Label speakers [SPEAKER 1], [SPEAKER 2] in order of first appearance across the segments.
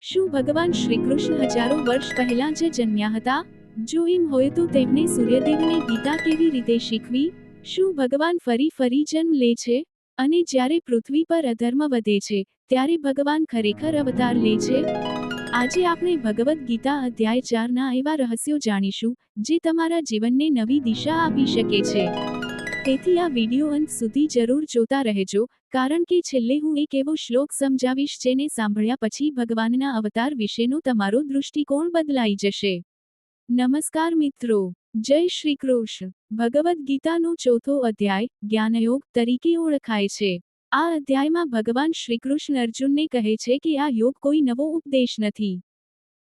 [SPEAKER 1] શું ભગવાન શ્રીકૃષ્ણ હજારો વર્ષ પહેલા જ જન્મ્યા હતા? જો એમ હોય તો તેમને સૂર્યદેવને ગીતા કેવી રીતે શીખવી? શું ભગવાન ફરી જન્મ લે છે? અને જ્યારે પૃથ્વી પર અધર્મ વધે છે, ત્યારે ભગવાન ખરેખર અવતાર લે છે? આજે આપણે ભગવદ્ ગીતા અધ્યાય 4ના એવા રહસ્યો જાણીશું, જે તમારા જીવનને નવી દિશા આપી શકે છે. તેથી આ વિડિયો અંત સુધી જરૂર જોતા રહેજો, કારણ કે છેલ્લે હું એક એવો શ્લોક સમજાવીશ જેને સાંભળ્યા પછી ભગવાનના અવતાર વિશેનો તમારો દૃષ્ટિકોણ બદલાઈ જશે. નમસ્કાર મિત્રો, જય શ્રી કૃષ્ણ. ભગવદ્ ગીતાનો ચોથો અધ્યાય, જ્ઞાનયોગ તરીકે ઓળખાય છે. આ અધ્યાયમાં ભગવાન શ્રીકૃષ્ણ અર્જુનને કહે છે કે આ યોગ કોઈ નવો ઉપદેશ નથી.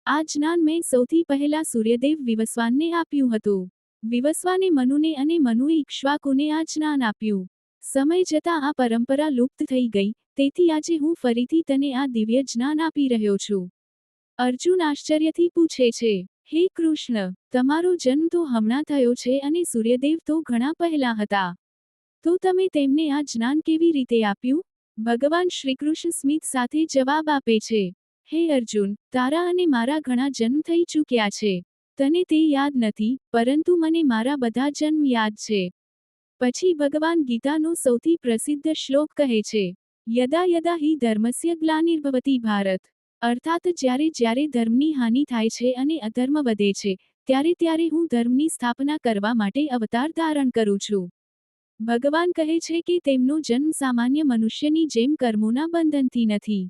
[SPEAKER 1] આ જ્ઞાન મેં સૌથી પહેલા સૂર્યદેવ વિવસ્વાનને આપ્યું હતું. વિવસ્વાને મનુને અને મનુએ ઇક્ષ્વાકુને આ જ્ઞાન આપ્યું. સમય જતાં આ પરંપરા લુપ્ત થઈ ગઈ, તેથી આજે હું ફરીથી તને આ દિવ્ય જ્ઞાન આપી રહ્યો છું. અર્જુન આશ્ચર્યથી પૂછે છે, હે કૃષ્ણ, તમારો જન્મ તો હમણાં થયો છે અને સૂર્યદેવ તો ઘણા પહેલા હતા. તો તમે તેમને આ જ્ઞાન કેવી રીતે આપ્યું? ભગવાન શ્રીકૃષ્ણ સ્મિત સાથે જવાબ આપે છે, હે અર્જુન, તારા અને મારા ઘણા જન્મ થઈ ચૂક્યા છે. તને તે યાદ નથી, પરંતુ મને મારા બધા જન્મ યાદ છે. પછી ભગવાન ગીતાનો સૌથી પ્રસિદ્ધ શ્લોક કહે છે, યદા યદા હિ ધર્મસ્ય ગ્લાનિર્ભવતિ ભારત. અર્થાત જ્યારે ધર્મની હાનિ થાય છે અને અધર્મ વધે છે, ત્યારે હું ધર્મની સ્થાપના કરવા માટે અવતાર ધારણ કરું છું. ભગવાન કહે છે કે તેમનો જન્મ સામાન્ય મનુષ્યની જેમ કર્મોના બંધનથી નથી.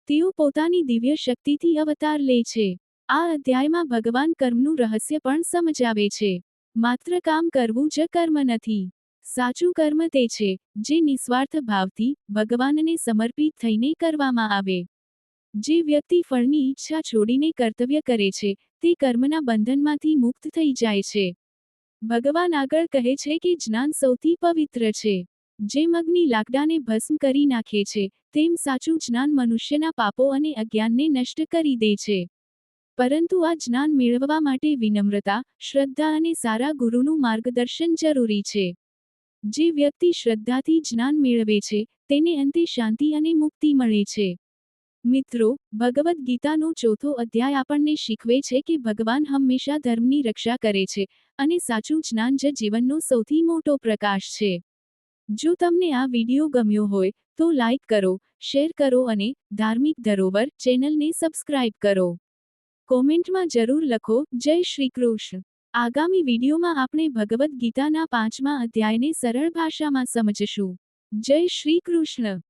[SPEAKER 1] તેઓ પોતાની દિવ્ય શક્તિથી અવતાર લે છે. આ અધ્યાયમાં ભગવાન કર્મનું રહસ્ય પણ સમજાવે છે. માત્ર કામ કરવું જ કર્મ નથી. સાચું કર્મ તે છે, જે નિસ્વાર્થ ભાવથી, ભગવાનને સમર્પિત થઈને કરવામાં આવે. જે વ્યક્તિ ફળની ઈચ્છા છોડીને કર્તવ્ય કરે છે, તે કર્મના બંધનમાંથી મુક્ત થઈ જાય છે. ભગવાન આગળ કહે છે કે જ્ઞાન સૌથી પવિત્ર છે. જેમ અગ્નિ લાકડાને ભસ્મ કરી નાખે છે, તેમ સાચું જ્ઞાન મનુષ્યના પાપો અને અજ્ઞાનને નષ્ટ કરી દે છે. પરંતુ આ જ્ઞાન મેળવવા માટે વિનમ્રતા, શ્રદ્ધા અને સારા ગુરુનું માર્ગદર્શન જરૂરી છે. જે વ્યક્તિ શ્રદ્ધાથી જ્ઞાન મેળવે છે, તેને અંતે શાંતિ અને મુક્તિ મળે છે. મિત્રો, ભગવદ્ ગીતાનો ચોથો અધ્યાય આપણને શીખવે છે કે ભગવાન હંમેશા ધર્મની રક્ષા કરે છે, અને સાચું જ્ઞાન જ જીવનનો સૌથી મોટો પ્રકાશ છે. જો તમને આ વિડિયો ગમ્યો હોય, તો લાઇક કરો, શેર કરો અને ધાર્મિક ધરોવર ચેનલને સબસ્ક્રાઇબ કરો. કોમેન્ટમાં જરૂર લખો, જય શ્રી કૃષ્ણ. આગામી વિડિયોમાં આપણે ભગવદ્ ગીતાના 5મા અધ્યાયને સરળ ભાષામાં સમજશું. જય શ્રી કૃષ્ણ.